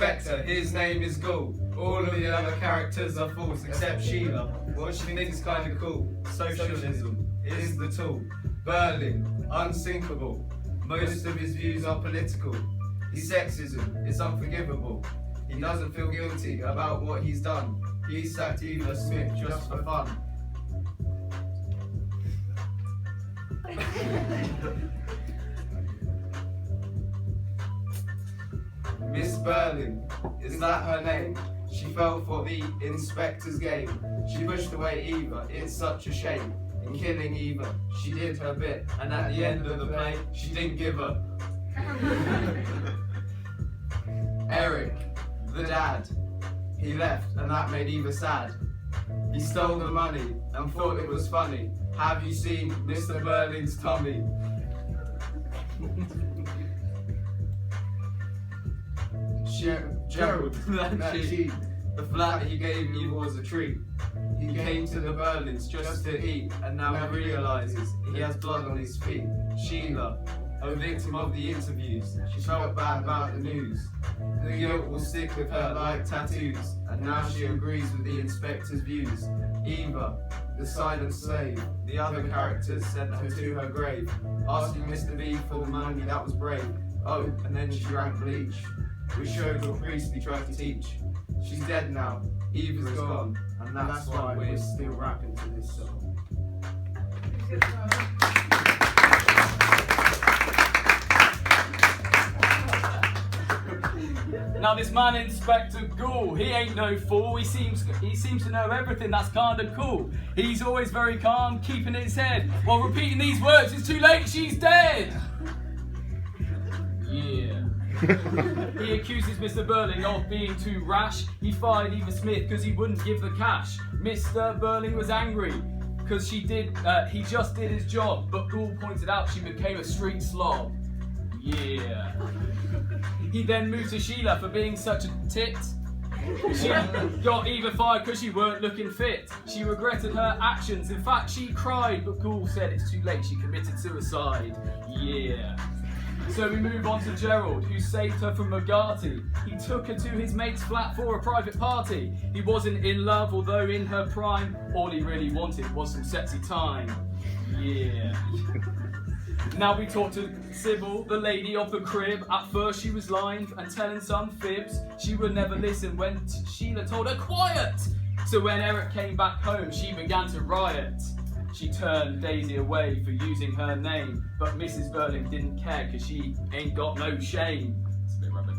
Inspector, his name is Ghoul. All of the other characters are false except Sheila. What she thinks is kinda cool. Socialism is the tool. Berlin, unsinkable. Most of his views are political. His sexism is unforgivable. He doesn't feel guilty about what he's done. He sacked Eva Smith just for fun. Miss Berlin, is that her name? She fell for the inspector's game. She pushed away Eva, it's such a shame. In killing Eva, she did her bit, and at the end of the play, she didn't give up. Eric, the dad, he left, and that made Eva sad. He stole the money and thought it was funny. Have you seen Mr. Berlin's tummy? Gerald, that cheat. The flat he gave me was a treat. He came to the Berlins just to eat, and now he realizes he has blood on his feet. Sheila, a victim of the interviews, she felt bad about the news. The guilt will stick with her like tattoos, and now she agrees with the inspector's views. Eva, the silent slave, the other characters sent her to her grave, asking Mr. B for the money that was brave. Oh, and then she drank bleach, which showed what Priestley tried to teach. She's dead now, Eva's gone, and that's why we're still rapping to this song. Now this man, Inspector Ghoul, he ain't no fool. He seems to know everything. That's kinda cool. He's always very calm, keeping his head while repeating these words. It's too late, she's dead. Yeah. He accuses Mr. Berling of being too rash. He fired Eva Smith because he wouldn't give the cash. Mr. Berling was angry because he just did his job, but Ghoul pointed out she became a street slob. Yeah. He then moved to Sheila for being such a tit. She got Eva fired because she weren't looking fit. She regretted her actions. In fact, she cried, but Ghoul said it's too late. She committed suicide. Yeah. So we move on to Gerald, who saved her from Mogati. He took her to his mate's flat for a private party. He wasn't in love, although in her prime, all he really wanted was some sexy time. Yeah. Now we talk to Sybil, the lady of the crib. At first she was lying and telling some fibs. She would never listen when Sheila told her quiet. So when Eric came back home, she began to riot. She turned Daisy away for using her name, but Mrs. Berling didn't care because she ain't got no shame. It's a bit rubbish.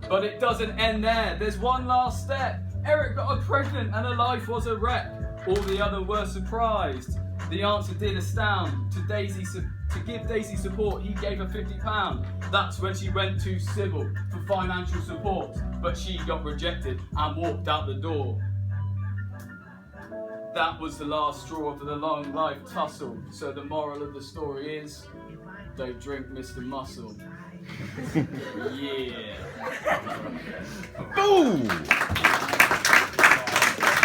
But it doesn't end there. There's one last step. Eric got her pregnant and her life was a wreck. All the others were surprised. The answer did astound. To give Daisy support, he gave her £50. That's when she went to Sybil for financial support, but she got rejected and walked out the door. That was the last straw for the long life tussle. So the moral of the story is, don't drink Mr. Muscle. Yeah. Boom!